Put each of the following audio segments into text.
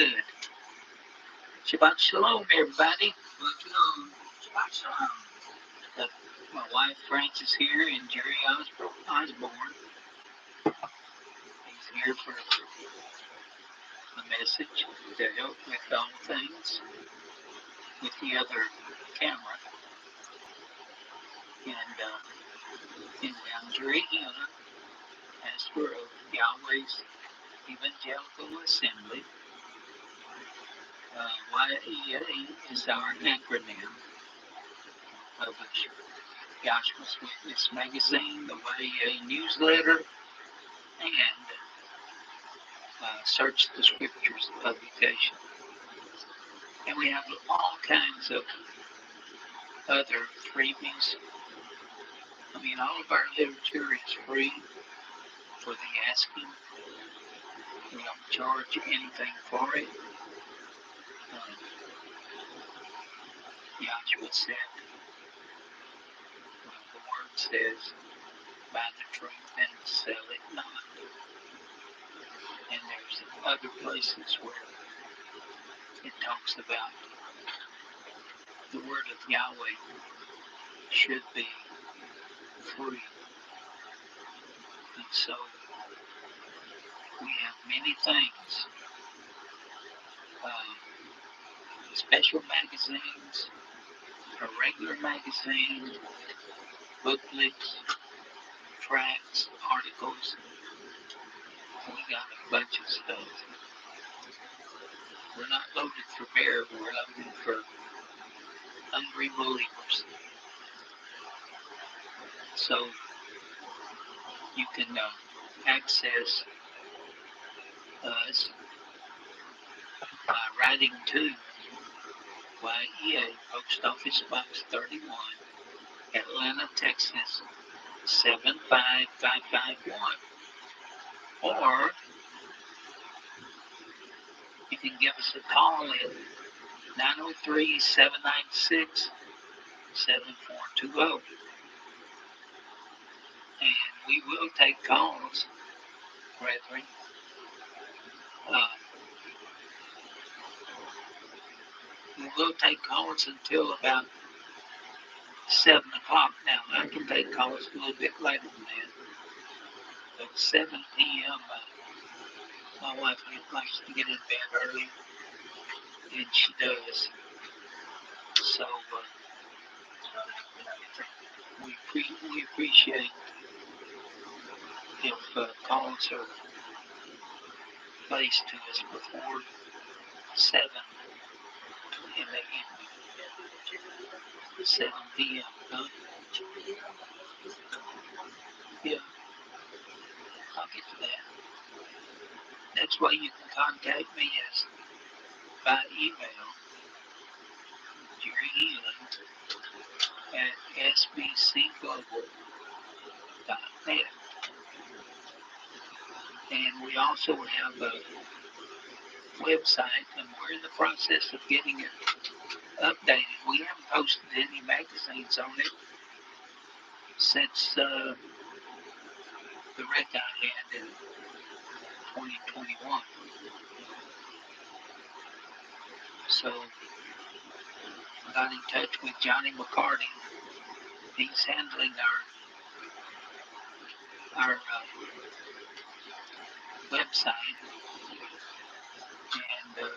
good. Shabbat Shalom, everybody. Shabbat Shalom. Shabbat Shalom. Uh, my wife Frances here and Jerry Osborne. He's here for a message to help with all things with the other camera. And Jerry Hannah, pastor of Yahweh's Evangelical Assembly. YEA is our acronym. Publish Yahshua's Witness magazine, the YEA newsletter, and Search the Scriptures publication. And we have all kinds of other freebies. I mean, all of our literature is free for the asking. We don't charge anything for it. Yahshua said, the word says, buy the truth and sell it not. And there's other places where it talks about the word of Yahweh should be free. And so we have many things, special magazines, a regular magazine, booklets, tracts, articles. We got a bunch of stuff. We're not loaded for bear, we're loaded for hungry believers. So you can access us by writing to YEA, Post Office Box 31, Atlanta, Texas 75551. Or you can give us a call at 903-796-7420. And we will take calls, brethren. We will take calls until about 7 o'clock now. I can take calls a little bit later than that. At 7 p.m., my wife likes to get in bed early, and she does. So we appreciate if calls are placed to us before 7 in the evening. 7 p.m. Huh? Yeah, I'll get to that. That's why you can contact me is by email, Jerry Healing at sbcglobal.net. And we also have a website, and we're in the process of getting it updated. We haven't posted any magazines on it since the wreck I had in 2021. So I got in touch with Johnny McCarty. He's handling our website, and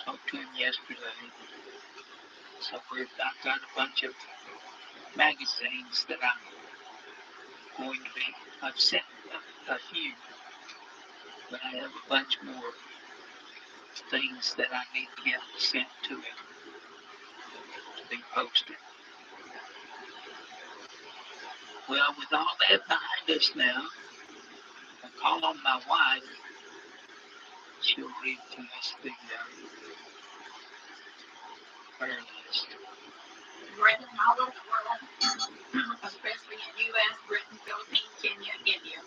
talked to him yesterday. So I've got a bunch of magazines that I've sent a few, but I have a bunch more things that I need to get sent to him to be posted. Well, with all that behind us now, I'll call on my wife. She'll read to us the prayer list. Brethren all over the world, especially in U.S., Britain, Philippines, Kenya, India.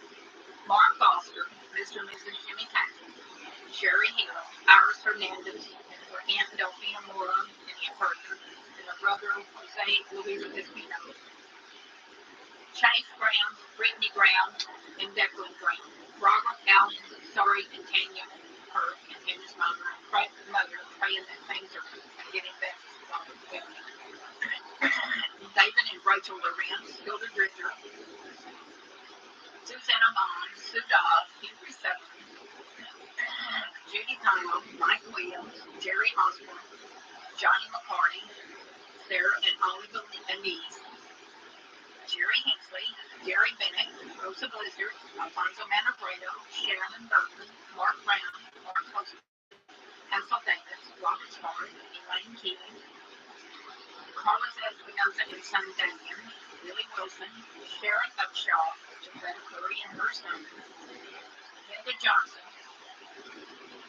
Mark Foster, Mr. and Mrs. Jimmy Tackett, Sherry Hill, Iris Hernandez, her Aunt Delphina Mora and Aunt Bertha, and her brother Jose Luis Espino. Chase Brown, Brittany Brown, and Declan Brown. Robert Allen, Story, and Tanya her and Henry's mother, praying that things are getting better. David and Rachel Lorenz, Hilda Drifter, Susanna Bond, Sue Dodd, Henry Sutton, Judy Kyle, Mike Williams, Jerry Osborne, Johnny McCarty, Sarah and Olive Anise, Jerry Hensley, Gary Bennett, Rosa Blizzard, Alfonso Manfredo, Sharon Burton, Mark Brown, Mark Hansel Davis, Robert Smart, Elaine Keeling, Carlos Espinosa and son Damien, Billy Wilson, Sharon Upshaw, Janetta Curry and her son, Linda Johnson,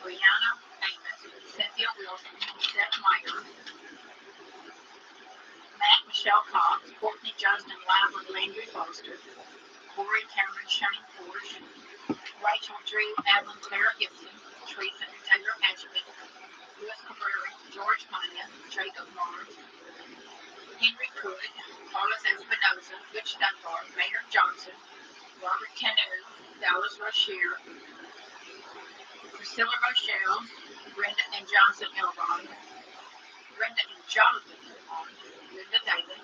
Brianna Amos, Cynthia Wilson, Seth Meyer, Matt Michelle Cox, Courtney Justin Lambert, Landry Foster, Corey Cameron Shane Porsche, Rachel Drew Evan Claire Gibson, Teresa and Taylor Hatchett, Louis Cabrera, George Maya, Jacob Mars, Henry Cook, Carlos Espinosa, Butch Dunbar, Maynard Johnson, Robert Canoe, Dallas Rocher, Priscilla Rochelle, Brenda and Johnson Elrod, Brenda and Jonathan Elrod, Linda Davis,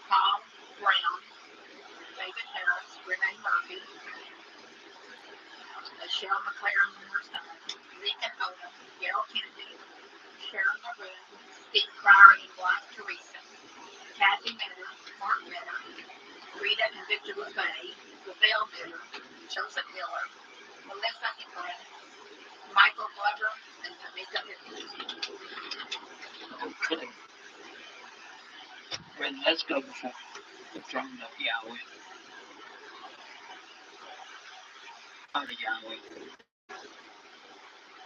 Paul Brown, David Harris, Renee Murphy, Michelle McLaren and her son, Rick and Odom, Gail Kennedy, Sharon LaRue, Steve Cryer and wife Teresa, Kathy Metter, Mark Metter, Rita and Victor LaFay, Lavelle Metter, Joseph Miller, Melissa Hicklin, Michael Glover, and Tamika Hicklin. Okay. Well, let's go before the throne of Yahweh. Father Yahweh,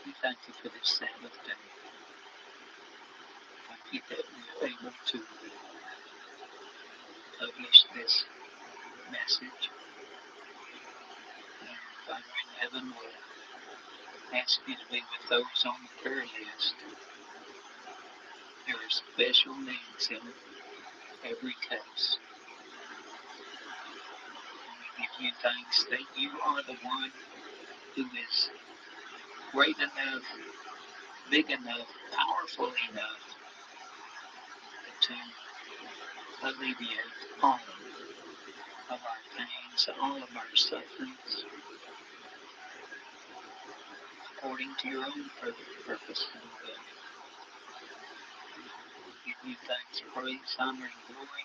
we thank you for this Sabbath day. Thank you that we're able to publish this message. And Father in heaven, we ask you to be with those on the prayer list. There are special needs in every case. We give you thanks that you are the one who is great enough, big enough, powerful enough to alleviate all of our pains, all of our sufferings, according to your own perfect purpose and will. We give you thanks, praise, honor, and glory.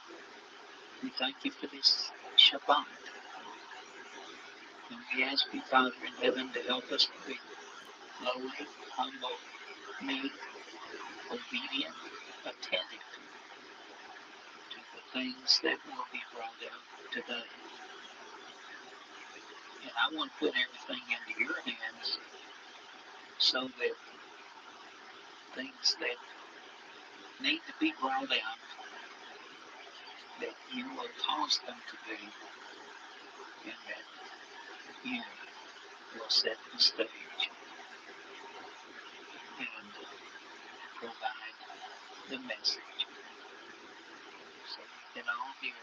We thank you for this Shabbat. And we ask you, Father in heaven, to help us to be lowly, humble, meek, obedient, attentive to the things that will be brought out today. And I want to put everything into your hands so that things that need to be brought out, that you will cause them to be, and that you will set the stage and provide the message so we can all hear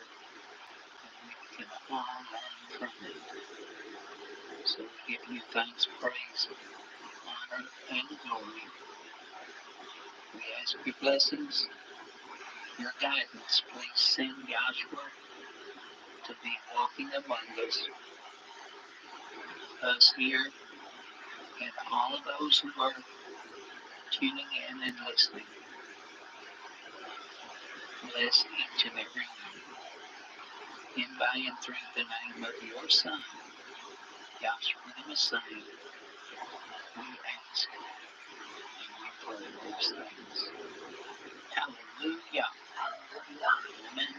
and we can all learn from it. So we give you thanks, praise, honor, and glory. We ask your blessings, your guidance. Please send Joshua to be walking among us here, and all of those who are tuning in and listening. Bless each and every one. In by and through the name of your Son, Joshua the Messiah, we ask and we pray these things. Hallelujah. Amen.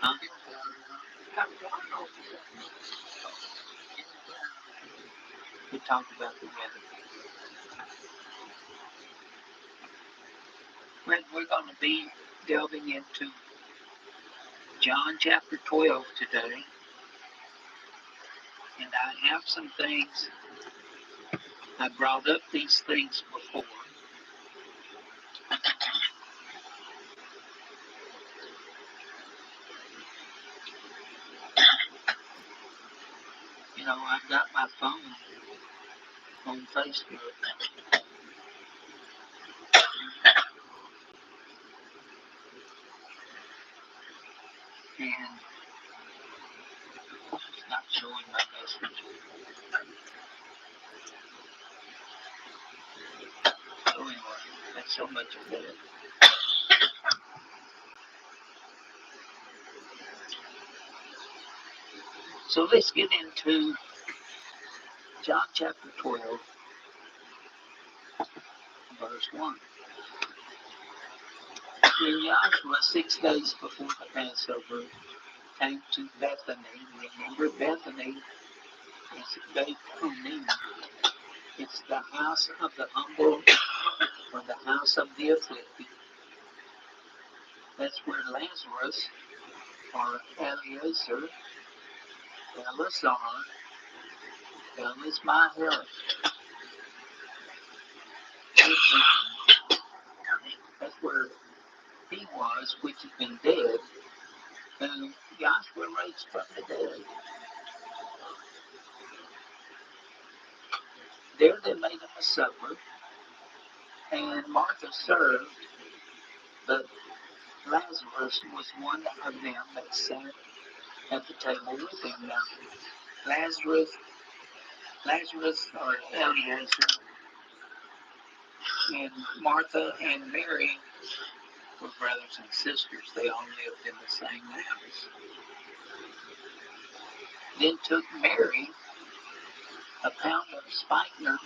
Huh? We talked about the weather. We're going to be delving into John chapter 12 today. And I have some things, I brought up these things before. You know, I've got my phone on Facebook. And it's not showing my message. So anyway, that's so much of that. So let's get into John chapter 12, verse 1. When Joshua, 6 days before the Passover, came to Bethany, remember Bethany is Beth-Onim. It's the house of the humble or the house of the afflicted. That's where Lazarus or Eleazar, is my help. That's where he was, which had been dead, and Joshua raised from the dead. There they made him a supper, and Martha served, but Lazarus was one of them that sat at the table with him. Now, Lazarus or Eleazar, and Martha and Mary were brothers and sisters. They all lived in the same house. Then took Mary a pound of spikenard,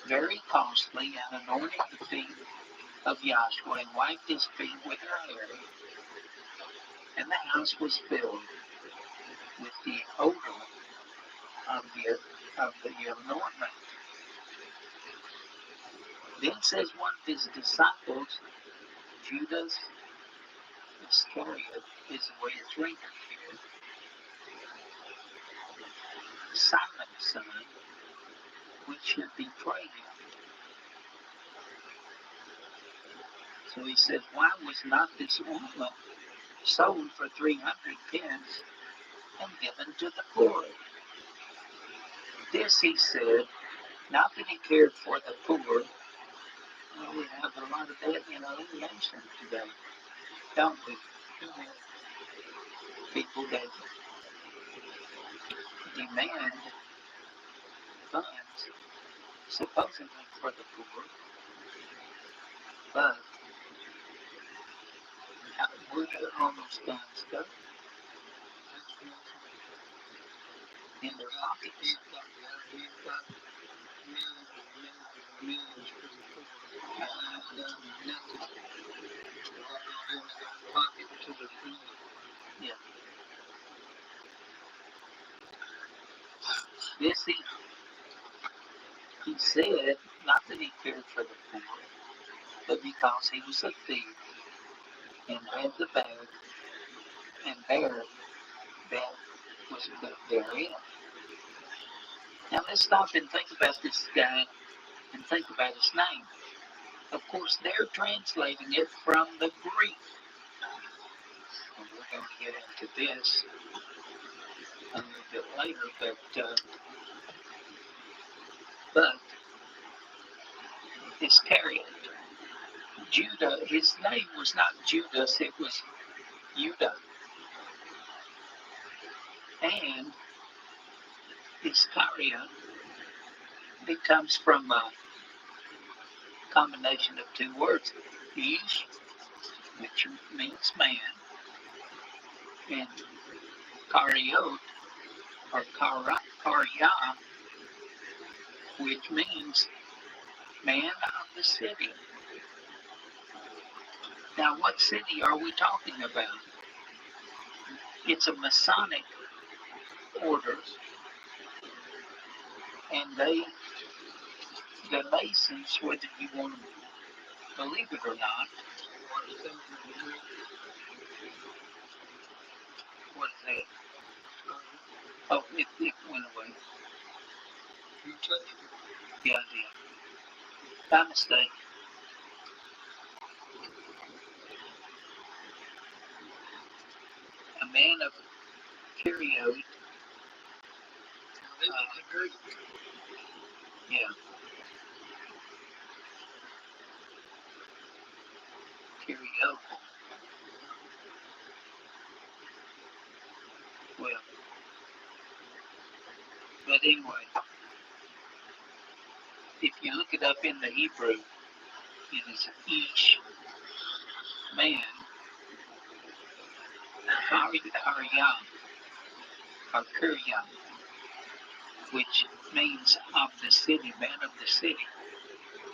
very costly, and anointed the feet of Joshua, and wiped his feet with her hair. And the house was filled with the odor of the anointment. Then says one of his disciples, Judas Iscariot, is the way it's rendered here, Simon's son, which should betray him. So he says, why was not this ointment sold for 300 pence and given to the poor? This he said, not that he cared for the poor. Well, we have a lot of that in our nation today, don't we? People that demand funds supposedly for the poor, but where do all those funds go? In their pockets. Yeah. This he said, not that he cared for the poor, but because he was a thief and had the bag and bear that was therein. Now let's stop and think about this guy and think about his name. Of course, they're translating it from the Greek. And we're going to get into this a little bit later, but Iscariot, Judah, his name was not Judas, it was Judah. And Iscariot, it comes from a combination of two words, Ish, which means man, and Kariot, or Karya, which means man of the city. Now, what city are we talking about? It's a Masonic order, and the Masons, whether you want to believe it or not, what is that? Oh, it went away. Yeah, I did. By mistake. A man of Keriot Yeah, karaoke. Well, but anyway, if you look it up in the Hebrew, it is Ish, man, Haryam, or Kuryam, which means of the city, man of the city.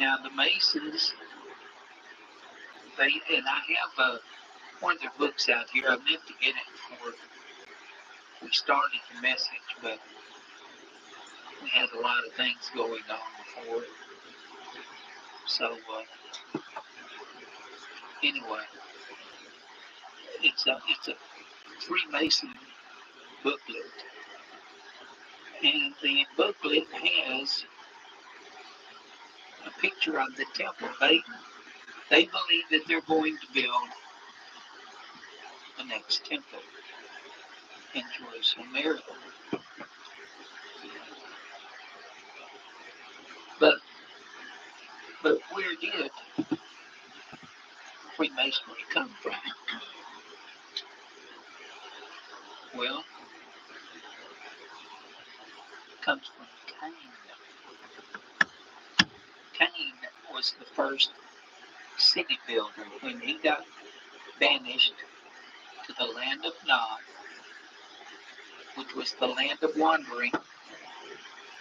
Now the Masons, and I have one of their books out here. I meant to get it before we started the message, but we had a lot of things going on before. So anyway, it's a Freemason booklet, and the booklet has a picture of the temple. They believe that they're going to build the next temple in Jerusalem area. But where did Freemasonry come from? Well, it comes from Cain. Cain was the first city builder when he got banished to the land of Nod, which was the land of wandering.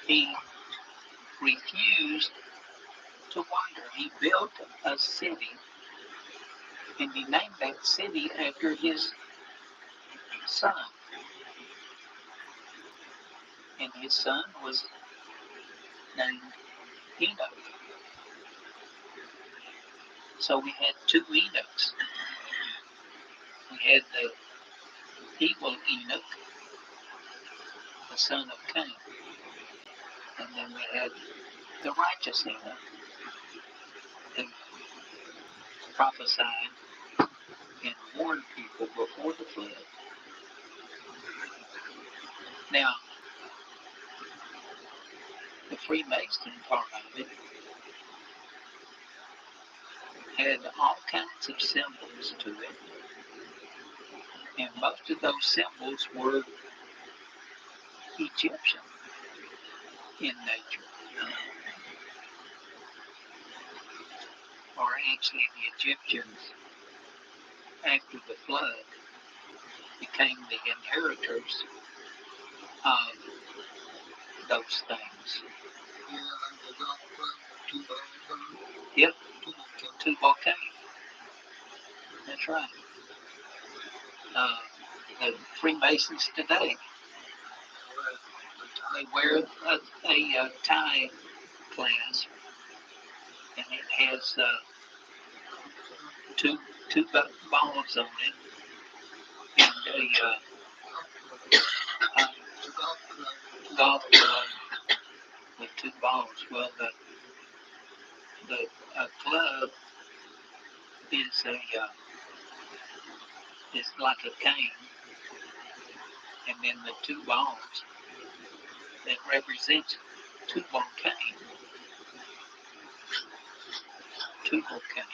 He refused to wander. He built a city, and he named that city after his son. And his son was named Enoch. So we had two Enochs. We had the evil Enoch, the son of Cain, and then we had the righteous Enoch, who prophesied and warned people before the flood. Now, the Freemason part of it had all kinds of symbols to it, and most of those symbols were Egyptian in nature, or actually the Egyptians, after the flood, became the inheritors of those things. Yep, Tubal Cain. That's right. The Freemasons today, they wear a tie clasp, and it has two balls on it, and a golf club with two balls. Well, the club is is like a cane, and then the two balls that represents Tubal Cain. Tubal Cain,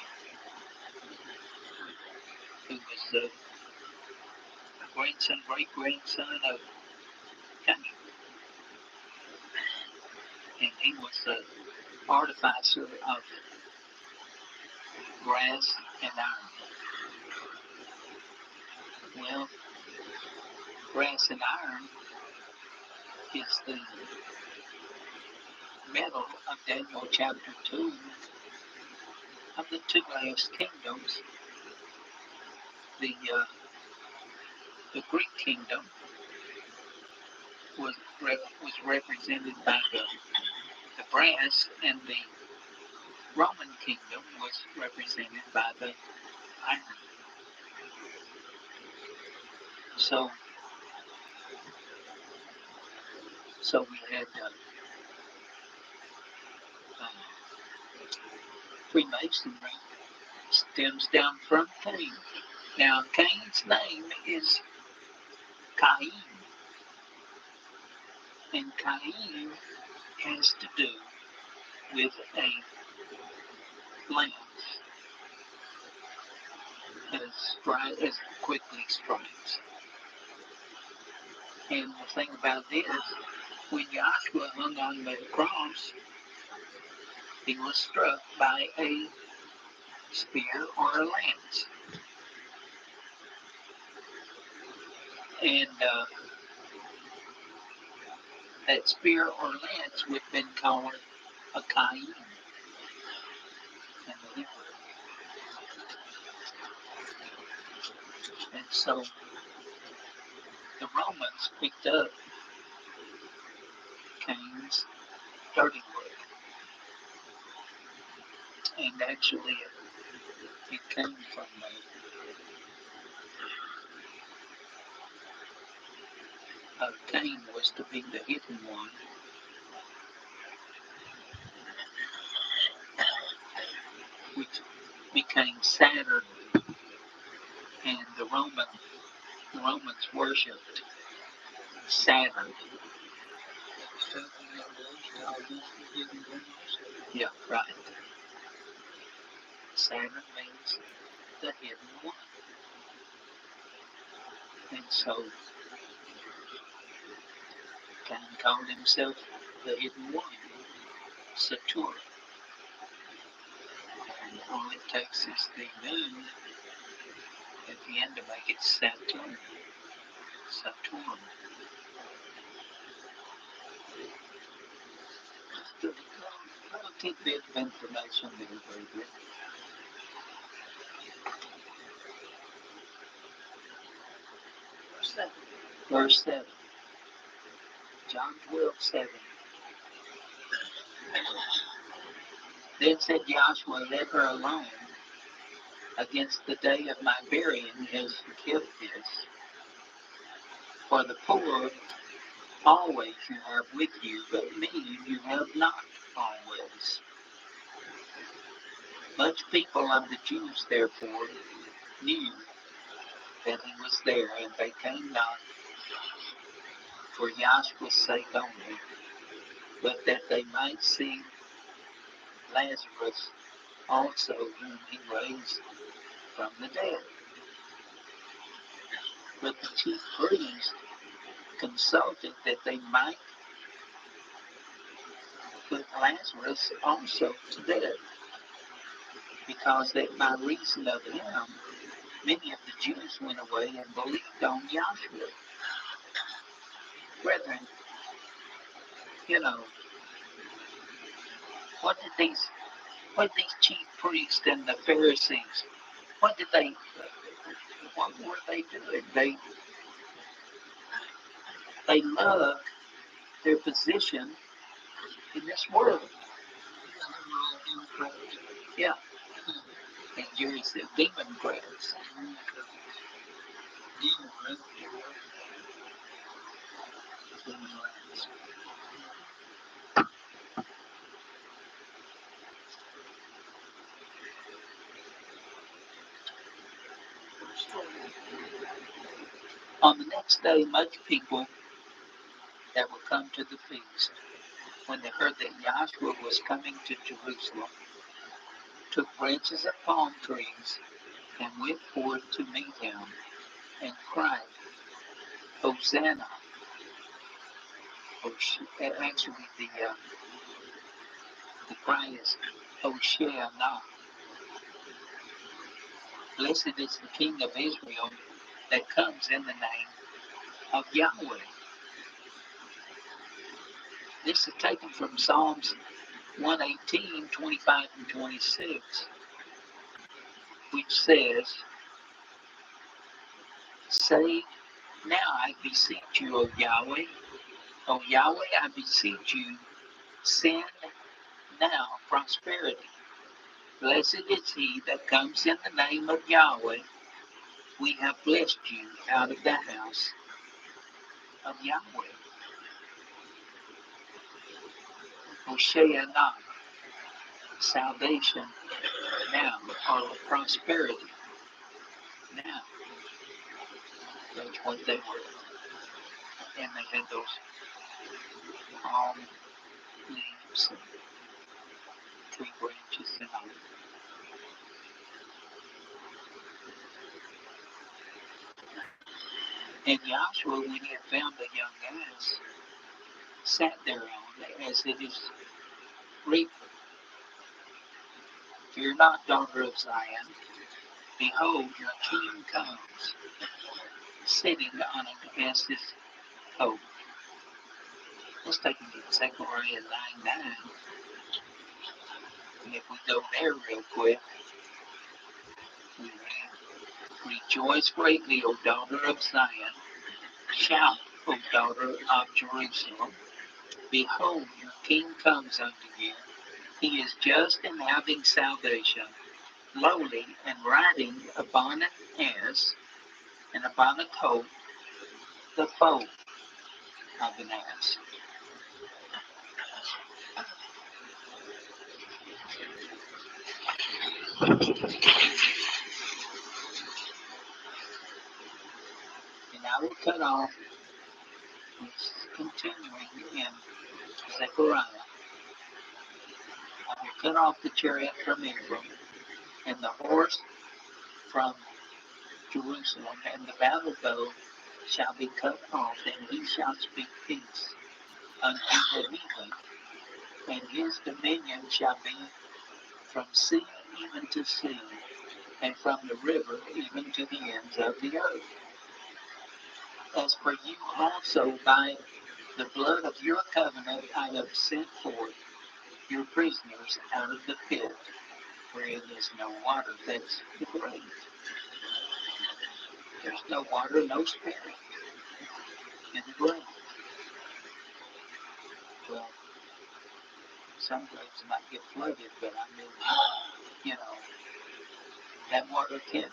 who was the great grandson of Cain, and he was the artificer of brass and iron. Well, brass and iron is the metal of Daniel chapter 2 of the two last kingdoms. The Greek kingdom was represented by the brass, and the Roman kingdom was represented by the iron. So we had Freemasonry stems down from Cain. Now, Cain's name is Cain. And Cain has to do with a lamp as quickly strikes. And the thing about this, when Joshua hung on the cross, he was struck by a spear or a lance. And that spear or lance would have been called a Cain in the Hebrew. And so the Romans picked up Cain's dirty work. And actually it came from Cain was to be the hidden one, which became Saturn, and the Romans worshipped Saturn. Yeah, right. Saturn means the hidden one. And so Cain called himself the hidden one, Saturn. And all it takes is the moon at the end to make it Saturn. Saturn. The little tidbit of information there, very good. Verse 7. John 12:7. Then said Joshua, let her alone. Against the day of my burying has kept this. For the poor always you have with you, but me you have not always. Much people of the Jews therefore knew that he was there, and they came not for Joshua's sake only, but that they might see Lazarus also, whom he raised from the dead. But the chief priests consulted that they might put Lazarus also to death, because that by reason of him many of the Jews went away and believed on Joshua. Brethren, you know, what did these chief priests and the Pharisees, what were they doing? They loved their position in this world. Yeah. And Jerry said democrats. On the next day, much people that were come to the feast, when they heard that Joshua was coming to Jerusalem, took branches of palm trees and went forth to meet him and cried, Hosanna. Actually, the cry is Hosanna. Blessed is the King of Israel that comes in the name of Yahweh. This is taken from Psalms 118, 25 and 26, which says, say, now I beseech you, O Yahweh. O Yahweh, I beseech you, send now prosperity. Blessed is he that comes in the name of Yahweh. We have blessed you out of the house of Yahweh. Hosanna, salvation now, or prosperity now. That's what they were. And they had those palm leaves and tree branches and all. And Joshua, when he had found the young ass, sat thereon, as it is written, Fear not, daughter of Zion. Behold, your king comes, sitting on an ass's coat. Let's take a look at Zechariah 9:9. And if we go there real quick, we read, Rejoice greatly, O daughter of Zion. Shout, O daughter of Jerusalem. Behold, your king comes unto you. He is just and having salvation, lowly and riding upon an ass and upon a colt, the foal of an ass. And I will cut off, it's continuing in Zechariah, I will cut off the chariot from Ephraim, and the horse from Jerusalem, and the battle bow shall be cut off, and he shall speak peace unto the heathen, and his dominion shall be from sea even to sea, and from the river even to the ends of the earth. As for you also, by the blood of your covenant, I have sent forth your prisoners out of the pit, wherein is no water. That's the grave. There's no water, no spirit in the grave. Well, some graves might get flooded, but I mean, you know, that water can't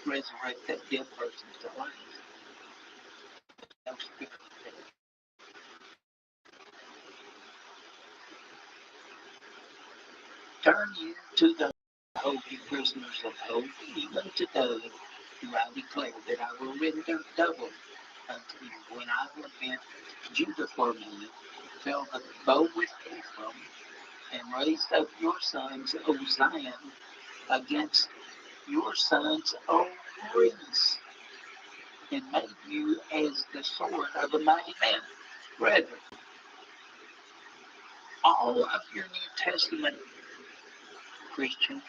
resurrect that dead person to life. No spirit there. Turn you to the hope, you prisoners of hope, even today do I declare that I will render double unto you when I have bent Judah for me, fill the bow with Ephraim, and raised up your sons, O Zion, against your sons, O Greece, and made you as the sword of a mighty man. Brethren, all of your New Testament Christians,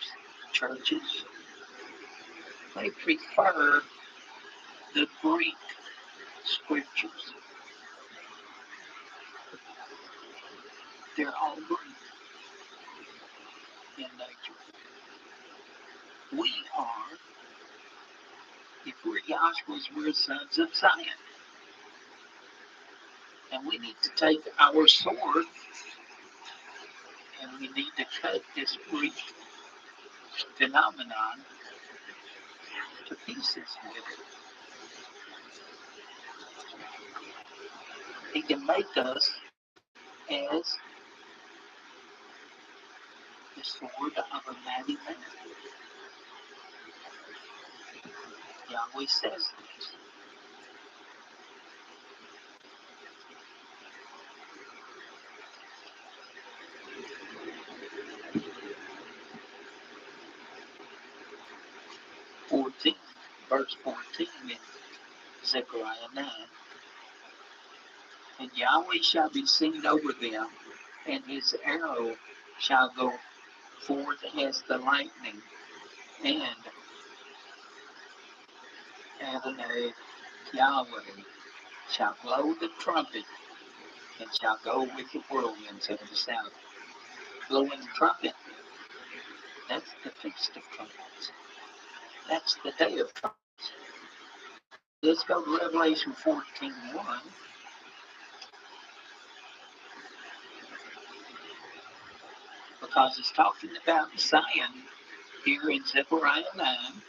churches, they prefer the Greek scriptures. They're all Greek in nature. We are, if we're Joshua's, we're sons of Zion. And we need to take our sword and we need to cut this Greek phenomenon to pieces with it. He can make us as the sword of a mighty man. Yahweh says this. Verse 14 in Zechariah 9. And Yahweh shall be seen over them, and his arrow shall go forth as the lightning, and Adonai Yahweh shall blow the trumpet, and shall go with the whirlwinds of the south. Blowing the trumpet, that's the Feast of Trumpets. That's the Day of Trumpets. Let's go to Revelation 14:1. Because it's talking about Zion here in Zechariah 9.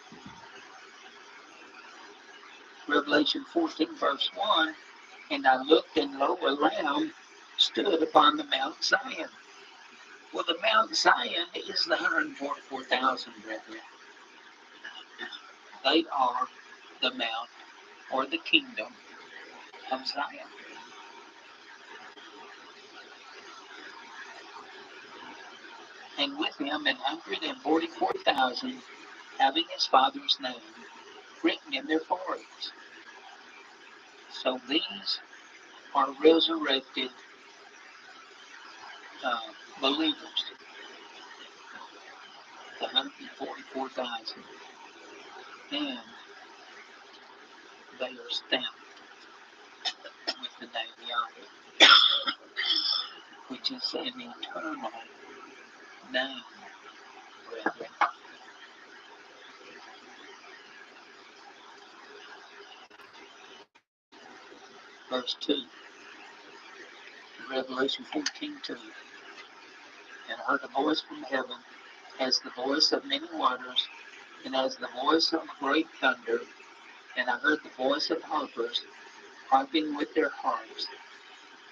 Revelation 14, verse 1. And I looked, and lo, a lamb stood upon the Mount Zion. Well, the Mount Zion is the 144,000, brethren. They are the mount or the kingdom of Zion. and with him 144,000 having his father's name written in their foreheads. So these are resurrected uh, believers, the 144,000, and they are stamped with the name Yahweh, which is an eternal name, brethren. Verse 2, Revelation 14:2. And I heard a voice from heaven, as the voice of many waters, and as the voice of great thunder. And I heard the voice of harpers harping with their harps,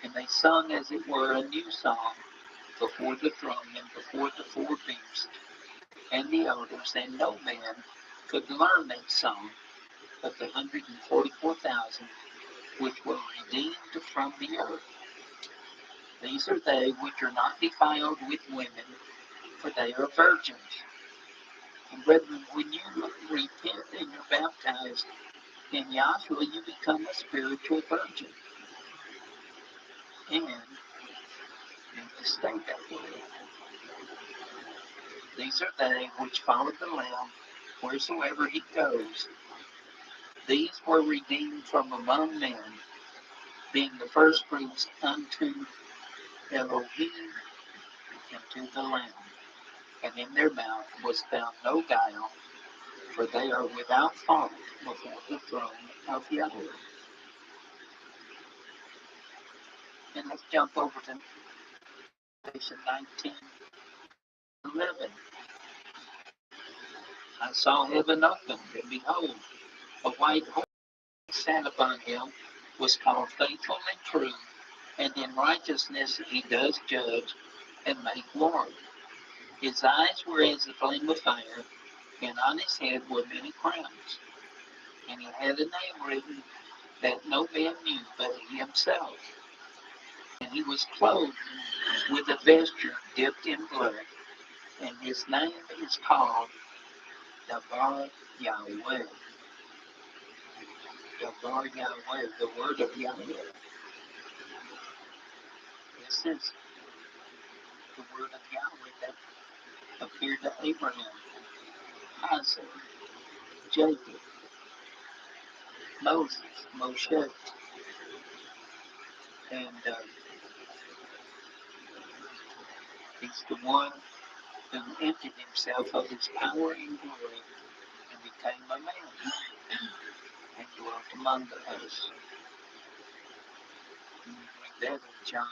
and they sung as it were a new song before the throne and before the four beasts and the elders, and no man could learn that song but the 144,000 which were redeemed from the earth. These are they which are not defiled with women, for they are virgins. And brethren, when you repent and you're baptized in Yahshua, you become a spiritual virgin. And you to stay that way. These are they which follow the Lamb wheresoever he goes. These were redeemed from among men, being the firstfruits unto Elohim and to the Lamb. And in their mouth was found no guile, for they are without fault before the throne of Yahweh. And let's jump over to Revelation 19:11. I saw heaven opened, and behold, a white horse sat upon him, was called Faithful and True, and in righteousness he does judge and make war. His eyes were as the flame of fire, and on his head were many crowns. And he had a name written that no man knew but he himself. And he was clothed with a vesture dipped in blood, and his name is called Dabar Yahweh. Dabar Yahweh, the word of Yahweh. This is the word of Yahweh that appeared to Abraham, Isaac, Jacob, Moses, Moshe, and he's the one who emptied himself of his power and glory and became a man and dwelt among us. You read that in John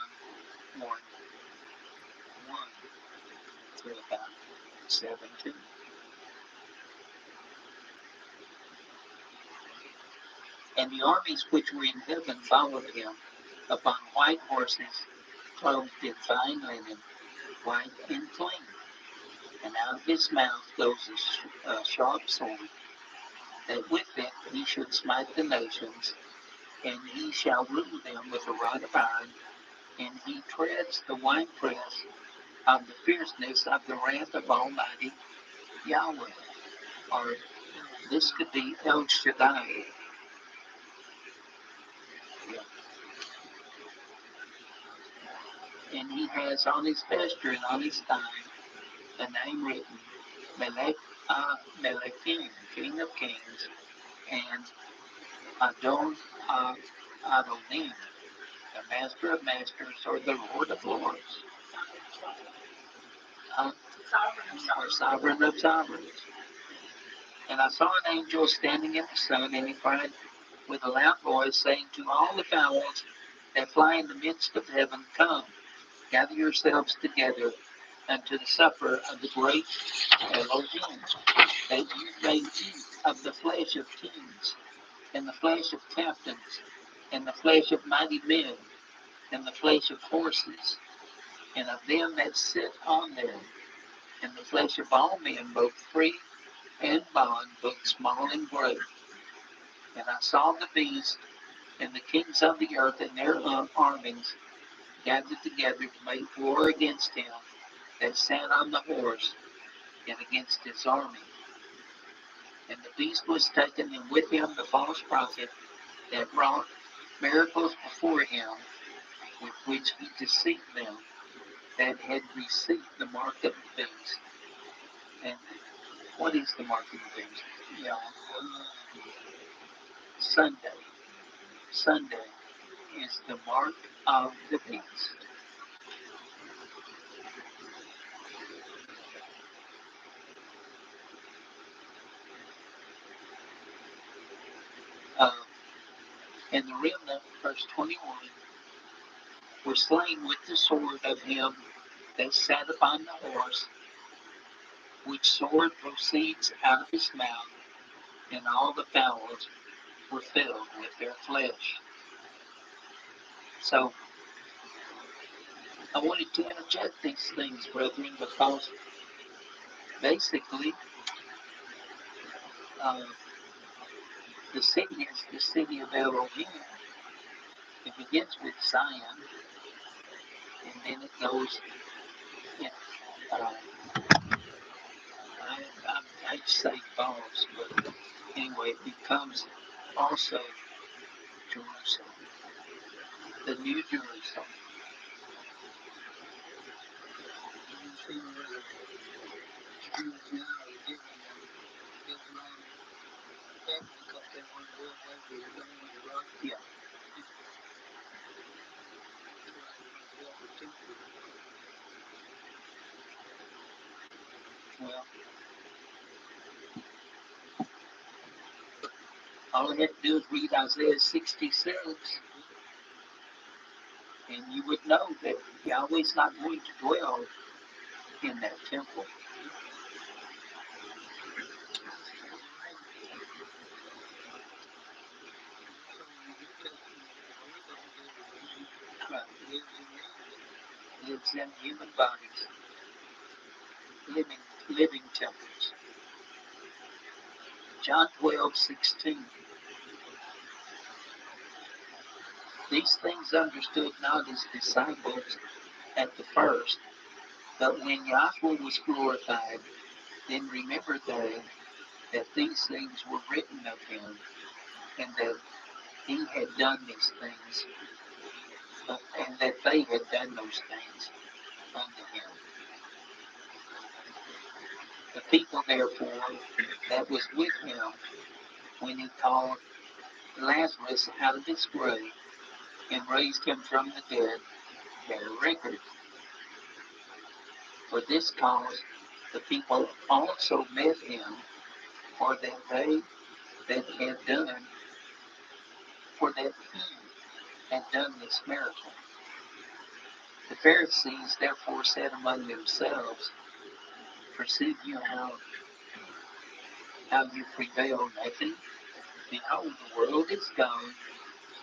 1, 1 through about 17. And the armies which were in heaven followed him upon white horses, clothed in fine linen, white and clean. And out of his mouth goes a sharp sword, that with it he should smite the nations, and he shall rule them with a rod of iron, and he treads the winepress of the fierceness of the wrath of Almighty Yahweh. Or this could be El Shaddai. And he has on his vesture and on his thigh a name written, Melechim, King of Kings, and Adon Adonim, the Master of Masters, or the Lord of Lords, or Sovereign of Sovereigns. And I saw an angel standing in the sun, and he cried with a loud voice, saying to all the fowls that fly in the midst of heaven, come, gather yourselves together unto the supper of the great Elohim, that you may eat of the flesh of kings, and the flesh of captains, and the flesh of mighty men, and the flesh of horses, and of them that sit on them, and the flesh of all men, both free and bond, both small and great. And I saw the beast and the kings of the earth and their armies gathered together to make war against him, that sat on the horse and against his army. And the beast was taken, and with him the false prophet that wrought miracles before him, with which he deceived them that had received the mark of the beast. And what is the mark of the beast? Yeah, Sunday. Sunday is the mark of the beast. Uh, and the remnant, verse 21, were slain with the sword of him that sat upon the horse, which sword proceeds out of his mouth, and all the fowls were filled with their flesh. So I wanted to interject these things, brethren, because basically uh, the city is the city of Elohim. It begins with Zion, and then it goes, you know, I'd say false, but anyway, it becomes also Jerusalem, the New Jerusalem. Yeah. Well, all I had to do is read Isaiah 66, and you would know that Yahweh's not going to dwell in that temple. Right. Lives in human bodies, living temples. John 12:16. These things understood not his disciples at the first, but when Yahweh was glorified, then remembered they that these things were written of him, and that he had done these things, and that they had done those things unto him. The people, therefore, that was with him when he called Lazarus out of his grave and raised him from the dead, bear record. For this cause the people also met him, for that they that had done, for that he had done this miracle. The Pharisees therefore said among themselves, perceive you how you prevail nothing? Behold, the world is gone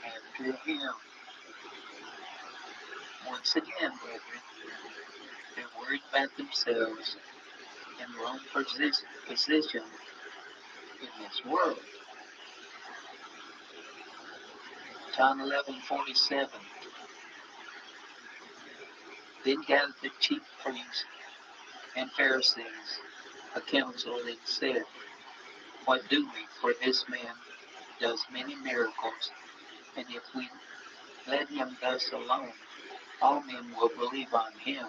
after him. Once again, brethren, they're worried about themselves and their own position in this world. John 11:47. Then gathered the chief priests and Pharisees a council and said, what do we? For this man does many miracles, and if we let him thus alone, all men will believe on him,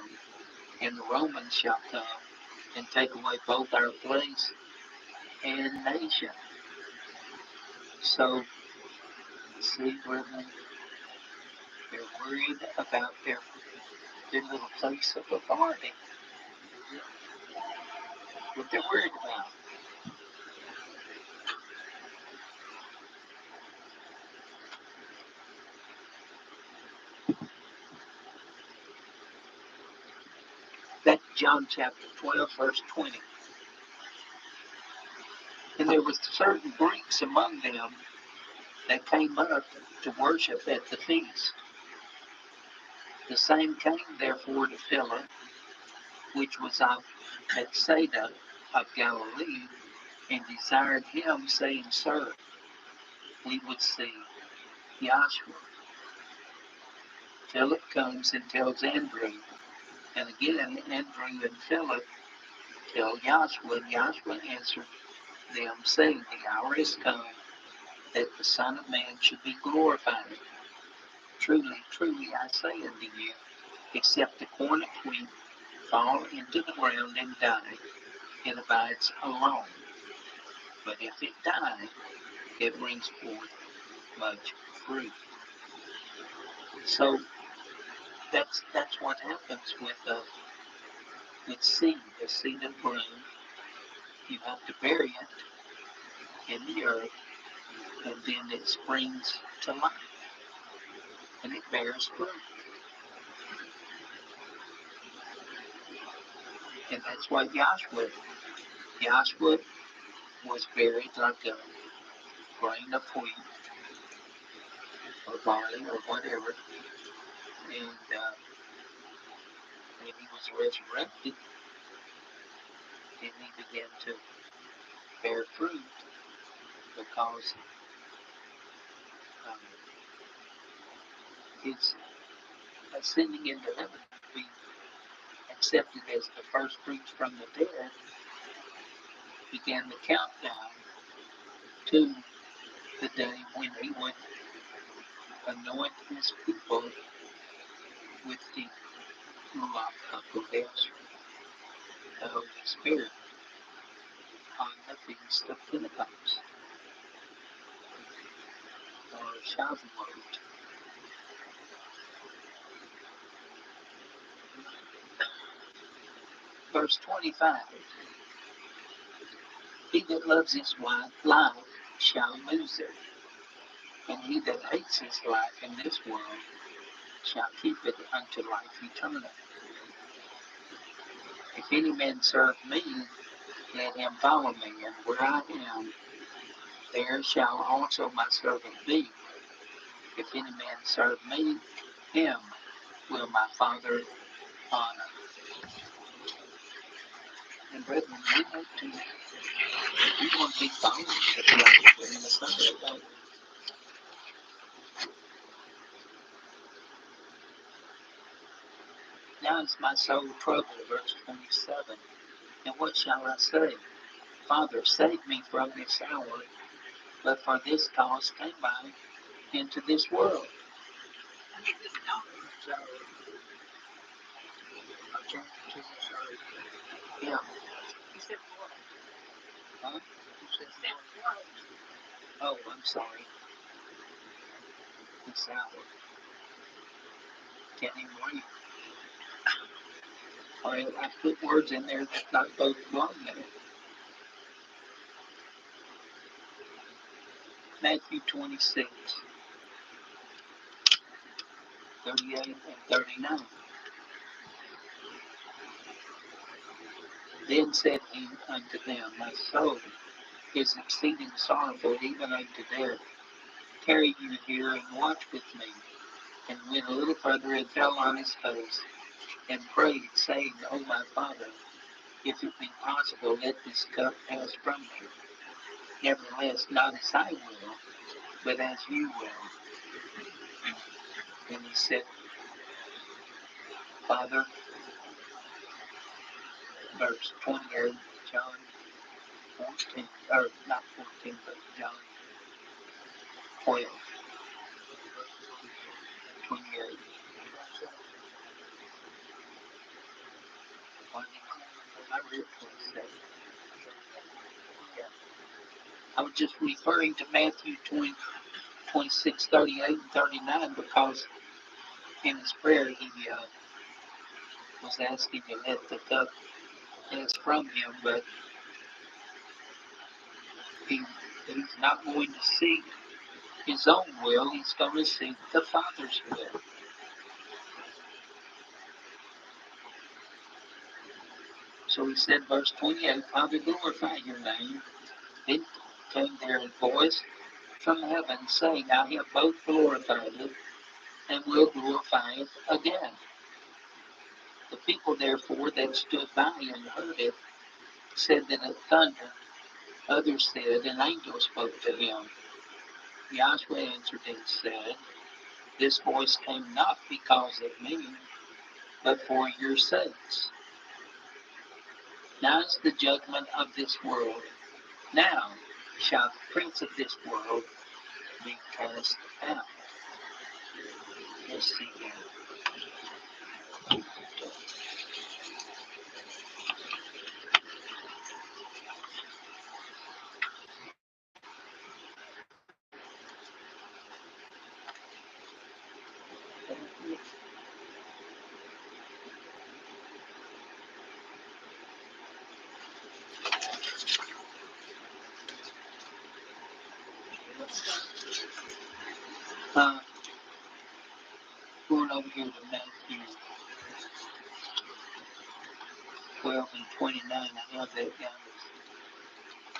and the Romans shall come and take away both our place and nation. So, see, brethren, they're worried about their little place of authority. What they're worried about. That's John chapter 12, verse 20. And there was certain Greeks among them that came up to worship at the feast. The same came therefore to Philip, which was of Bethsaida of Galilee, and desired him, saying, Sir, we would see Yahshua. Philip comes and tells Andrew, And again, Andrew and Philip tell Joshua, and Joshua answered them, saying, the hour is come that the Son of Man should be glorified. Truly, truly, I say unto you, except the corn of wheat fall into the ground and die, it abides alone. But if it die, it brings forth much fruit. So that's what happens with seed. The seed of grain, you have to bury it in the earth, and then it springs to life, and it bears fruit. And that's what Joshua was buried like a grain of wheat or barley or whatever, and he was resurrected, and he began to bear fruit because um, his ascending into heaven to be accepted as the first fruits from the dead began the countdown to the day when he would anoint his people with the Ruach HaKodesh, the Holy Spirit, on the Feast of Pentecost, or Shavuot. Verse 25, he that loves his life shall lose it, and he that hates his life in this world shall keep it unto life eternal. If any man serve me, let him follow me, and where I am, there shall also my servant be. If any man serve me, him will my Father honor. And brethren, we want to be followers of Yahweh in the Sunday. Now is my soul troubled, verse 27. And what shall I say? Father, save me from this hour. But for this cause came I into this world. Sorry. Okay. Sorry. Yeah. Huh? Oh, I'm sorry. This hour. Can't even read. All right, I put words in there that not both belong there. Matthew 26, 38 and 39. Then said he unto them, my soul is exceeding sorrowful, even unto death. Tarry you here and watch with me. And went a little further and fell on his face and prayed, saying, O my Father, if it be possible, let this cup pass from me. Nevertheless, not as I will, but as you will. And he said, Father, verse 28, John 14, or not 14, but John 12, 28. I read 27. I was just referring to Matthew 26, 38, and 39 because in his prayer he was asking to let the cup pass from him, but he's not going to seek his own will, he's going to seek the Father's will. So he said, verse 28, Father, glorify your name. Then came there a voice from heaven saying, I have both glorified it and will glorify it again. The people therefore that stood by and heard it said that it thundered. Others said, an angel spoke to him. Joshua answered and said, this voice came not because of me, but for your sakes. Now is the judgment of this world. Now shall the prince of this world be cast out. Let's see here. Going over here to Matthew 12 and 29, I have that down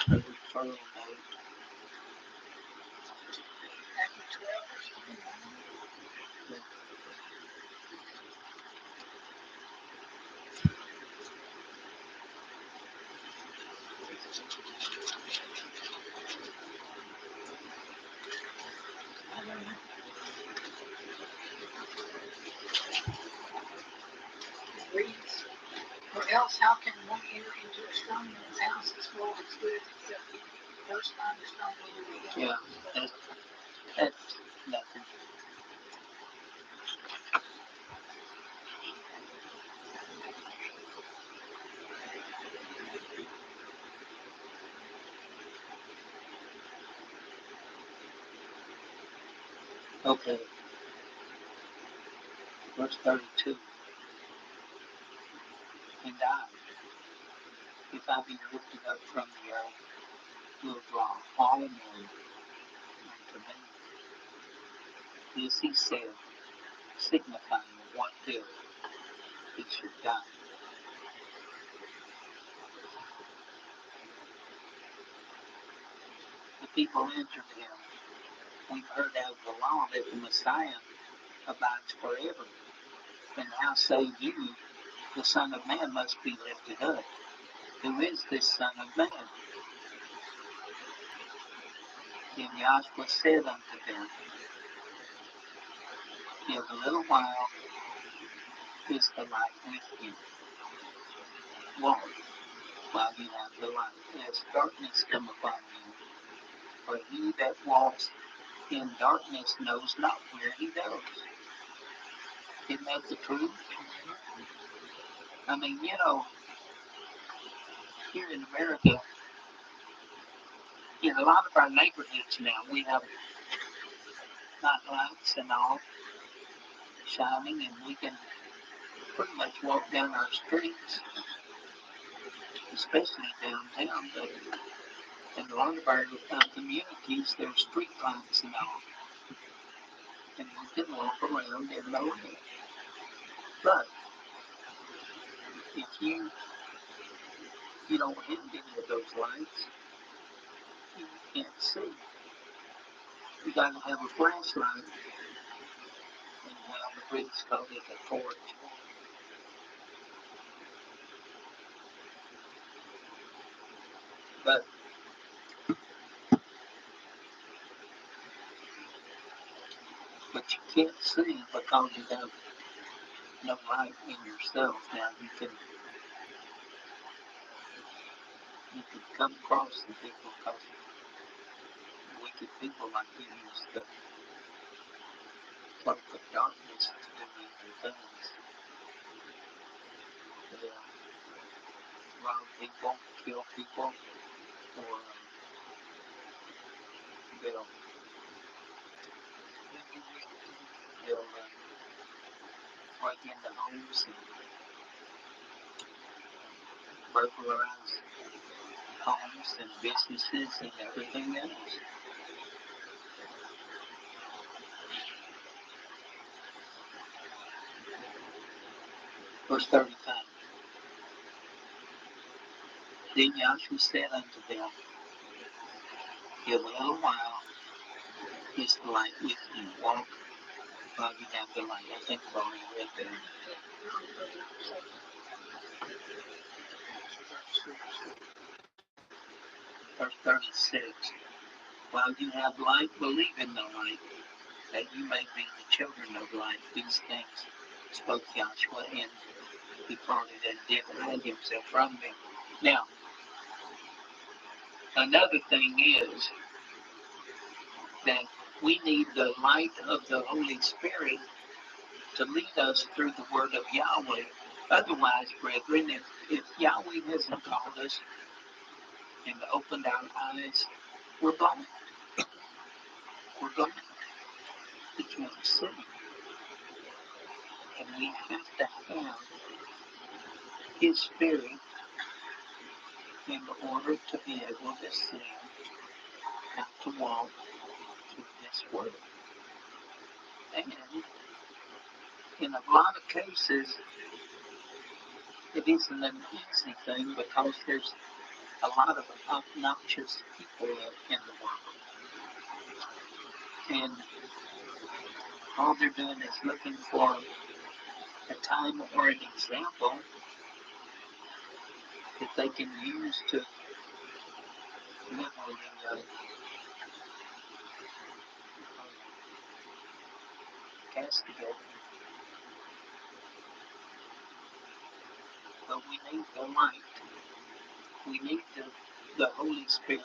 as a referral note. Matthew 12, verse 29. It reads, or else how can one enter into a strong man's house as full of its goods except he first find a strong man and get Yeah, out? that's nothing. Okay, verse 32. And I, if I be lifted up from the earth, will draw all men unto me. This he said, signifying what death he should die. The people answered him, we've heard out of the law that the Messiah abides forever. And how say you, the Son of Man must be lifted up? Who is this Son of Man? Then Yahshua said unto them, yet a little while is the light with you. Walk while you have the light, lest darkness come upon you. For he that walks in darkness knows not where he goes. Isn't that the truth? I mean, here in America, in a lot of our neighborhoods now, we have night lights and all shining, and we can pretty much walk down our streets, especially downtown. But in a lot of our communities, there's street lights and all, and we can walk around in the light. But if you don't have any of those lights, you can't see. You gotta have a flashlight, and the British call it a torch. But you can't see because you have no light in yourself. Now you can come across the people because wicked people like you use the cloak of darkness to do evil things. They'll rob people, kill people, or they'll break into homes and burglarize homes and businesses and everything else. Verse 35. Then Yahshua said unto them, yet a little while is the light with you. Walk while you have the light. I think I've already read that. Verse 36. While you have light, believe in the light, that you may be the children of light. These things spoke Joshua, and he departed and did hide himself from them. Now, another thing is that we need the light of the Holy Spirit to lead us through the word of Yahweh. Otherwise, brethren, if Yahweh hasn't called us and opened our eyes, we're blind. We're blind. We can't see. And we have to have His Spirit in order to be able to see how to walk through this world. And in a lot of cases, it isn't an easy thing because there's a lot of obnoxious people in the world. And all they're doing is looking for a time or an example that they can use to literally castigate. But we need the light. We need the Holy Spirit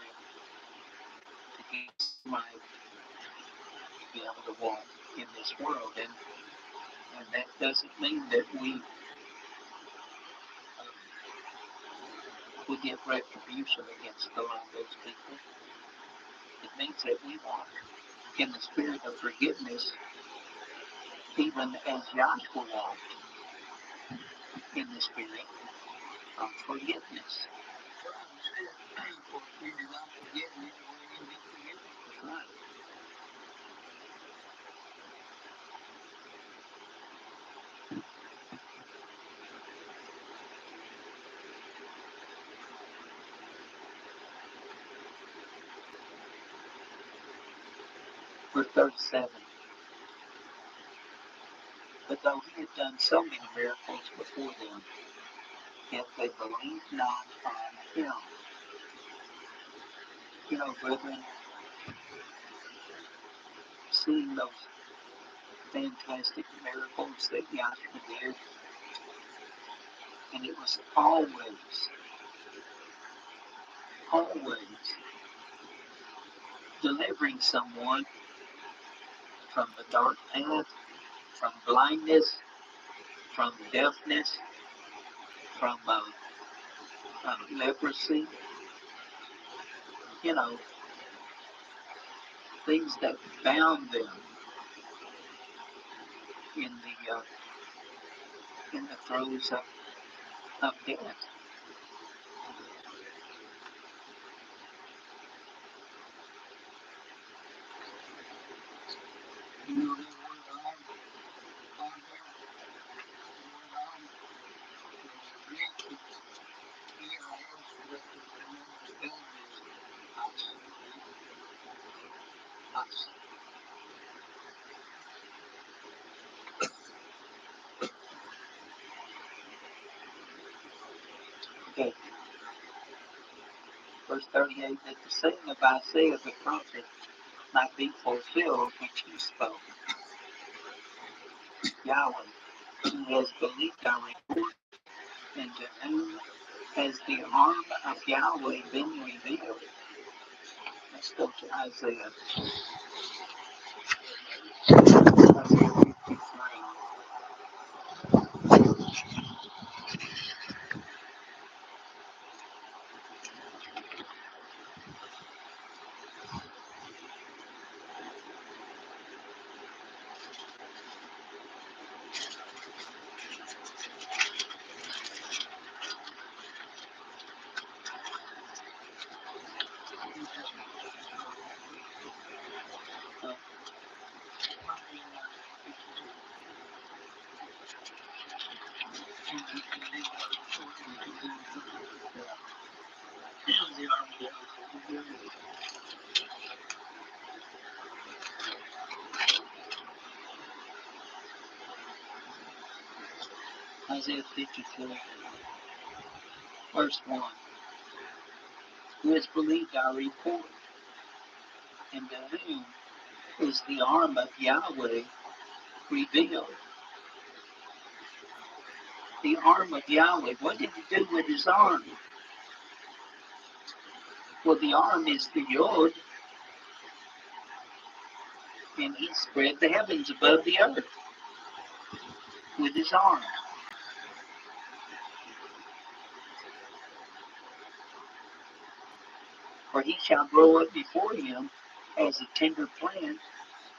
to get us right, to be able to walk in this world. And that doesn't mean that we get retribution against a lot of those people. It means that we walk in the spirit of forgiveness, even as Joshua walked in the spirit of forgiveness. Right. Verse 37. But though he had done so many miracles before them, yet they believed not on him. You know, brethren, seeing those fantastic miracles that Joshua did, and it was always delivering someone from the dark path, from blindness, from deafness, from leprosy, you know, things that bound them in the throes of death. Okay, verse 38, that the saying of Isaiah the prophet might be fulfilled, which he spoke. Yahweh, who has believed our report, and to whom has the arm of Yahweh been revealed. Let's go to Isaiah 53. Isaiah 54, verse 1. Who has believed our report, and to whom is the arm of Yahweh revealed? The arm of Yahweh. What did he do with his arm? Well, the arm is the Yod, and he spread the heavens above the earth with his arm. For he shall grow up before him as a tender plant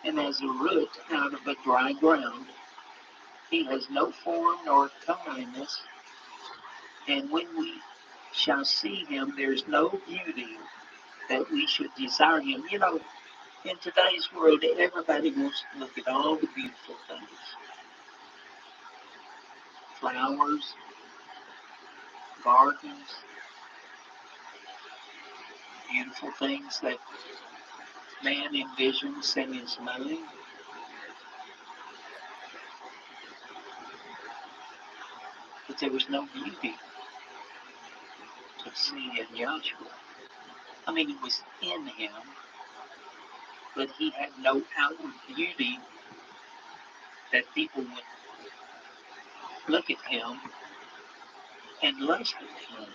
and as a root out of a dry ground. He has no form nor comeliness, and when we shall see him, there's no beauty that we should desire him. You know, in today's world, everybody wants to look at all the beautiful things. Flowers, gardens, beautiful things that man envisions in his mind. But there was no beauty to see in Joshua. I mean, it was in him, but he had no outward beauty that people would look at him and lust at him.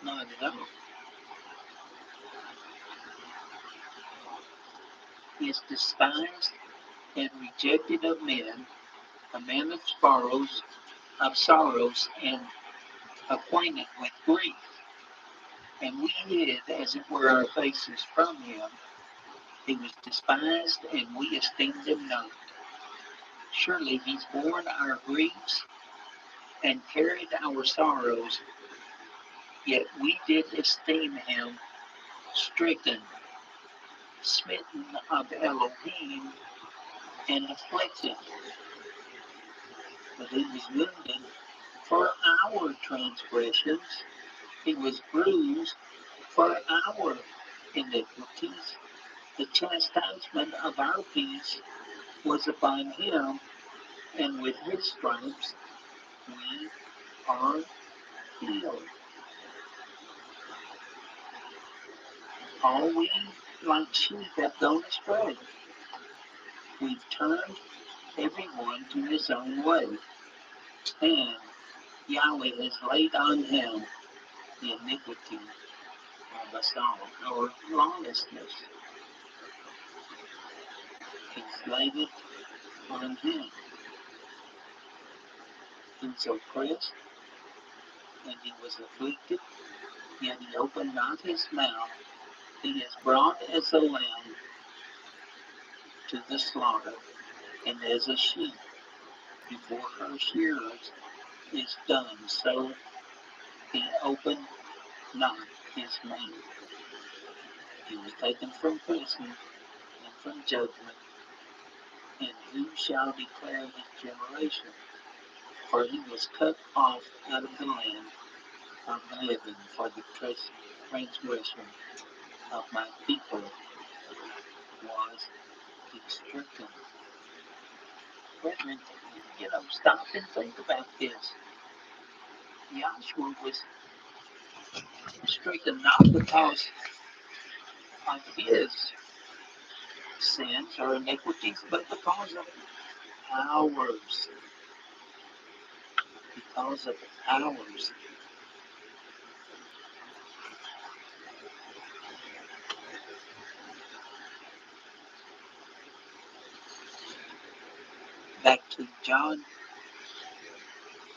Not at all. He is despised and rejected of men, a man of sorrows, and acquainted with grief. And we hid, as it were, our faces from him. He was despised, and we esteemed him not. Surely he's borne our griefs and carried our sorrows, yet we did esteem him stricken, smitten of Elohim, and afflicted. But he was wounded for our transgressions, he was bruised for our iniquities. The chastisement of our peace was upon him, and with his stripes we are healed. All we like sheep have gone astray. We've turned everyone to his own way, and Yahweh has laid on him the iniquity of us all, our lawlessness. He's laid it on him. He was oppressed, and he was afflicted, yet he opened not his mouth. He is brought as a lamb to the slaughter, and as a sheep before her shearers is dumb, so he opened not his mouth. He was taken from prison and from judgment, and who shall declare his generation? For he was cut off out of the land of the living, for the transgression of my people was he stricken. Brethren, stop and think about this. Joshua was stricken not because of his sins or iniquities, but because of ours. Because of ours. Back to John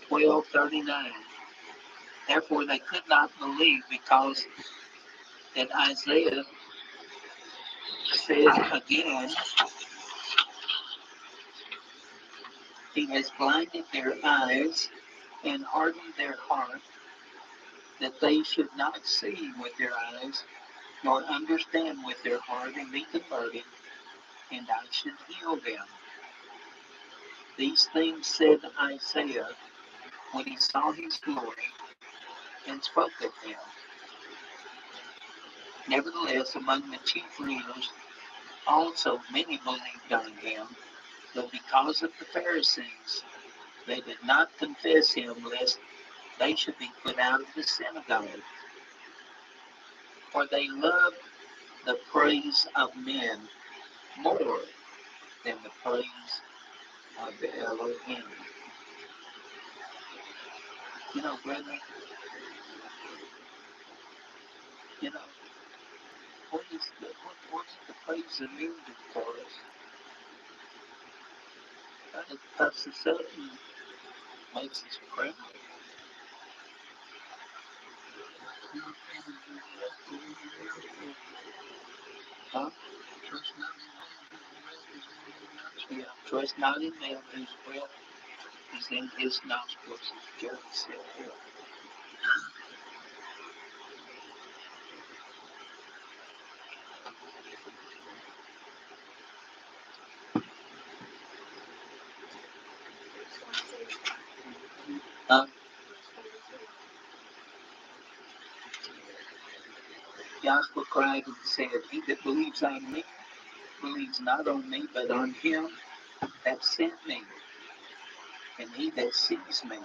12:39. Therefore they could not believe, because that Isaiah says again, he has blinded their eyes and hardened their heart, that they should not see with their eyes, nor understand with their heart, and be converted, and I should heal them. These things said Isaiah when he saw his glory and spoke of him. Nevertheless, among the chief leaders also many believed on him, but because of the Pharisees, they did not confess him, lest they should be put out of the synagogue. For they loved the praise of men more than the praise of the Elohim. You know, brother, you know, what's the praise and music for us? It puffs us up and makes us proud. Huh? Yeah, trust not in man whose breath is in his nostrils, as Job said here. Um, Joshua cried and said, He that believes on me believes not on me, but on him that sent me. And he that sees me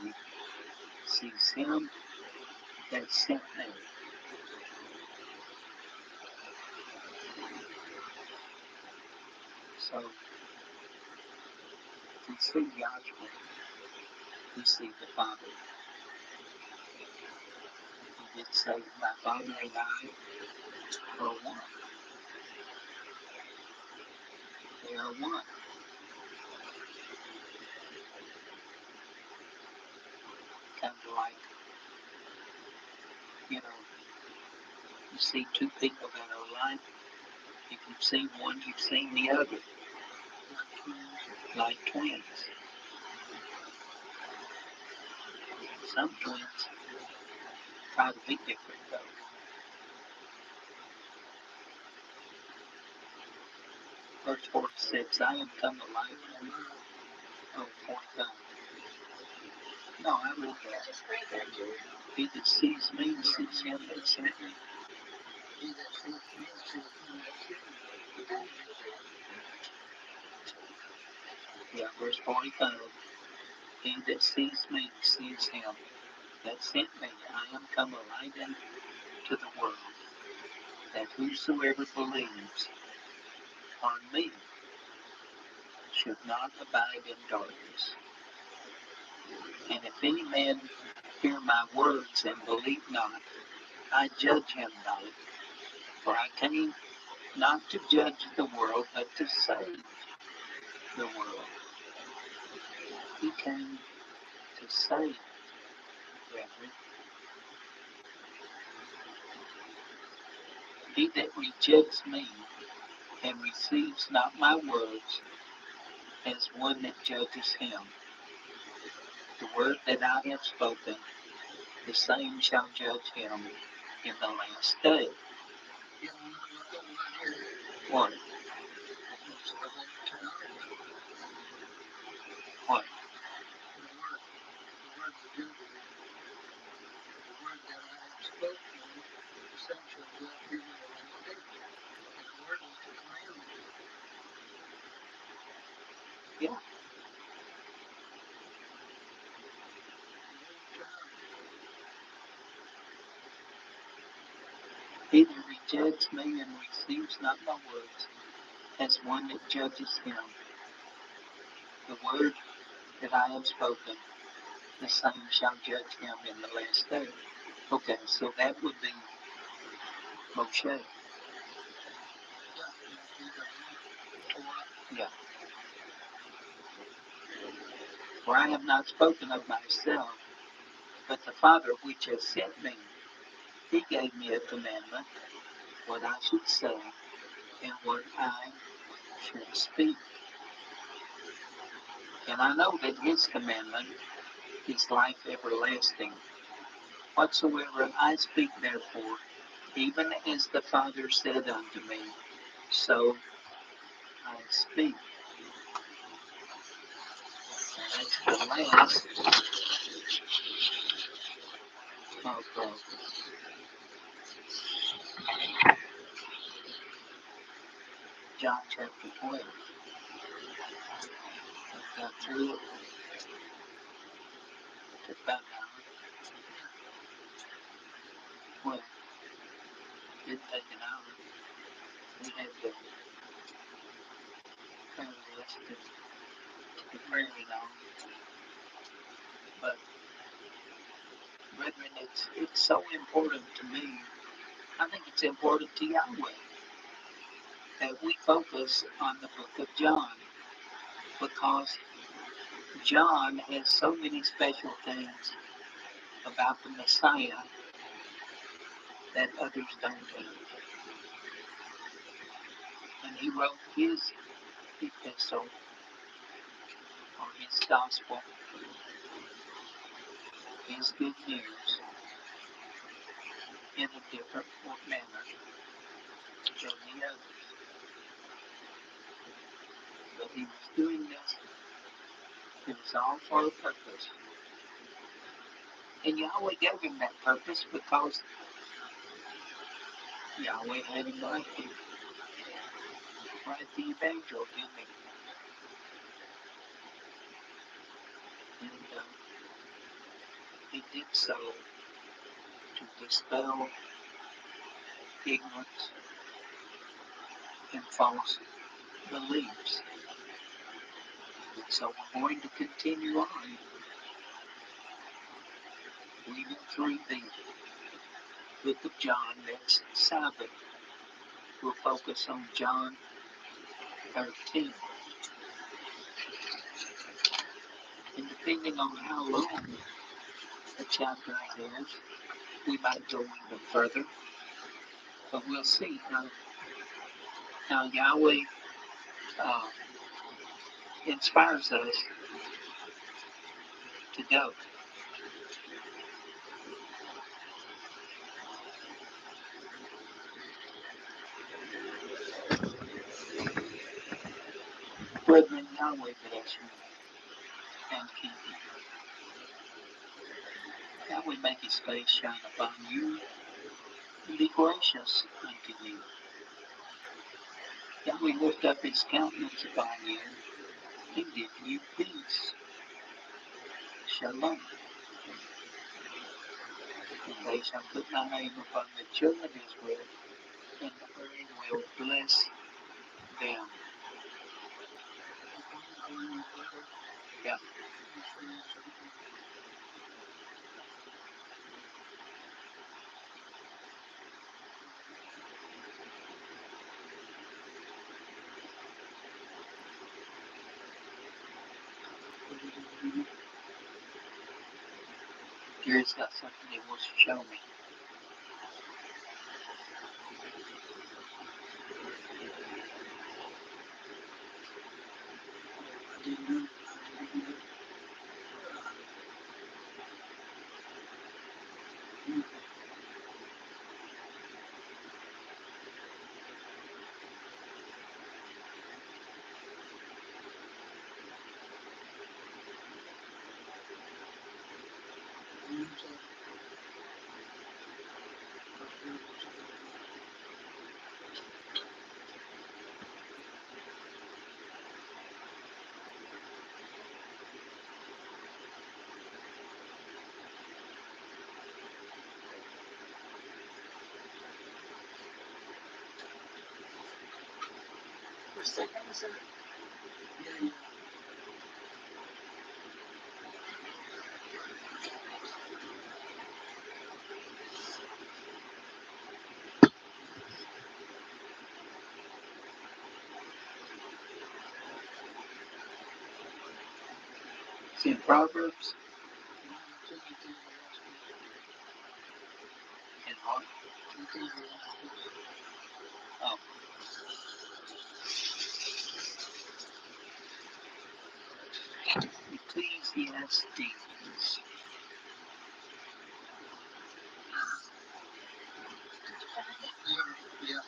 sees him that sent me. So, if we see Joshua, we see the Father. He did say, My Father and I are one. They are one. Kind of like, you know, you see two people that are alike. If you've seen one, you've seen the other. Like twins. Some twins try to be different though. Verse 46, I am come alive. Oh, 45. No, I read that. He that sees me sees him that sent me. Yeah, verse 45. He that sees me sees him that sent me. I am come alive into the world, that whosoever believes on me should not abide in darkness. And if any man hear my words and believe not, I judge him not. For I came not to judge the world, but to save the world. He came to save, brethren. He that rejects me and receives not my words as one that judges him. The word that I have spoken, the same shall judge him in the last day. What? What? Yeah. He that rejects me and receives not my words as one that judges him. The word that I have spoken, the same shall judge him in the last day. Okay, so that would be Moshe. Yeah. For I have not spoken of myself, but the Father which has sent me, he gave me a commandment, what I should say, and what I should speak. And I know that his commandment is life everlasting. Whatsoever I speak therefore, even as the Father said unto me, so I speak. And that's the last of John chapter 12. I got through it. Took about an hour. Well, it didn't take an hour. We had to kind of listen to the prayer and all. But Brethren, it's so important to me. I think it's important to Yahweh that we focus on the book of John because John has so many special things about the Messiah that others don't have. And he wrote his epistle or his gospel, his good news, in a different manner than the others. But he was doing this, it was all for a purpose. And Yahweh gave him that purpose because Yahweh had him write the evangel, didn't he? And he did so to dispel ignorance and false beliefs. And so we're going to continue on reading through the book of John next Sabbath. We'll focus on John 13. And depending on how long the chapter is, we might go even further. But we'll see how Yahweh uh, inspires us to go. Brethren, Yahweh bless you and keep you. Yahweh make his face shine upon you and be gracious unto you. Yahweh lift up his countenance upon you and give you peace. Shalom. And they shall put my name upon the children of Israel, and I will bless them. Yeah. Gary's got something he wants to show me. For a second, sir. Yeah. It's in Proverbs. And what? Oh. Ecclesiastes. Yeah.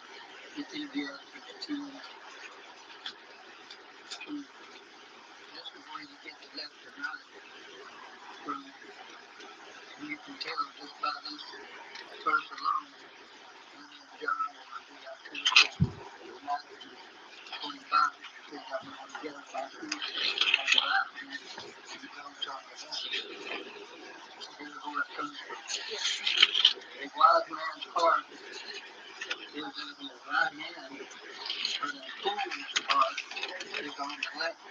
Ecclesiastes 2. Just before you get to left and right, from, you can tell just by this verse alone, when in John, we got to Matthew 25, we got one together by two, on the right hand, and you don't talk about it. Here's where it comes from. A wise man's heart is in his right hand, but a fool's heart is on the left.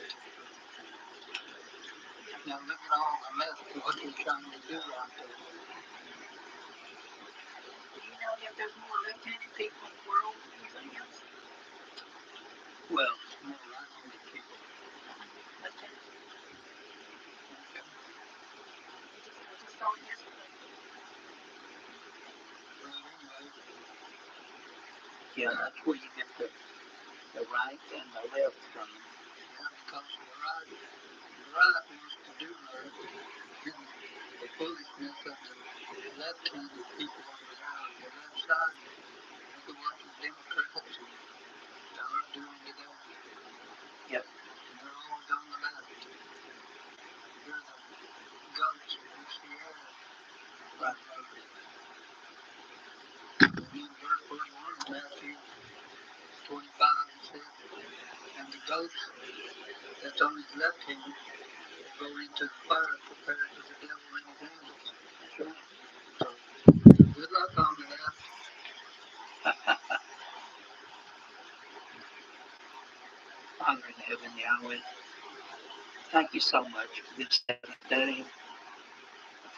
Now look at all the left, what they're trying to do out there. think there's more left-handed people in the world than anything else? Well, more right-handed people. Left-handed. Okay. I just saw it yesterday. Well, anyway, yeah, that's where you get the right and the left from. Yeah, because the right wants to do right, and the foolishness of the left-handed people over there on the left side, they're the ones, the Democrats, and they're doing it there. Yep. And they're always on the left. They're the goats in Sierra. Right, right. And in verse 41, Matthew 25, he said, and the goats that's on his left hand go into the fire prepared for the devil and his angels. That's right. So, good luck on the left. Father in heaven, Yahweh, thank you so much for this seventh day,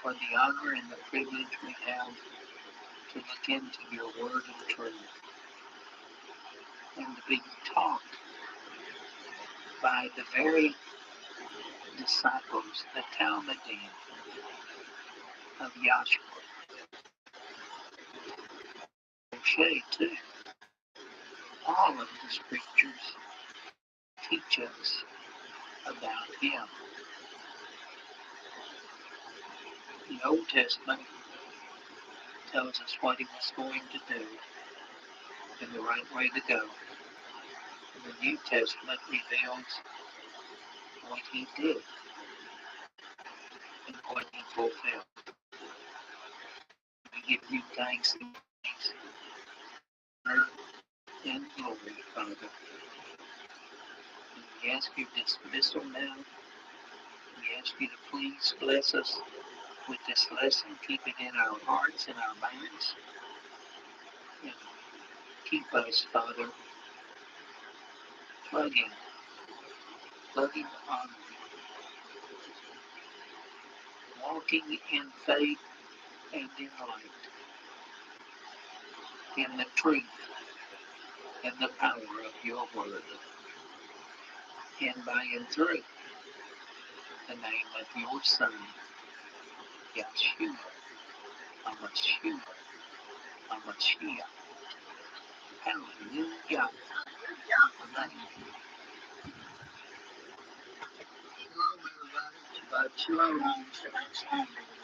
for the honor and the privilege we have to look into your word of truth and to be taught by the very disciples, the Talmudim of Yahshua. Moshe, too. All of the scriptures teach us about him. The Old Testament tells us what he was going to do and the right way to go. The New Testament reveals what he did and what he fulfilled. We give you thanks and praise, honor, and glory, Father. We ask your dismissal now. We ask you to please bless us with this lesson. Keep it in our hearts and our minds. And keep us, Father, plugging on, walking in faith and in light, in the truth and the power of your word, and by and through the name of your Son, Yahshua, HaMashiach, HaMashiach. Hallelujah. Amen. Shalom, everybody. Shabbat shalom.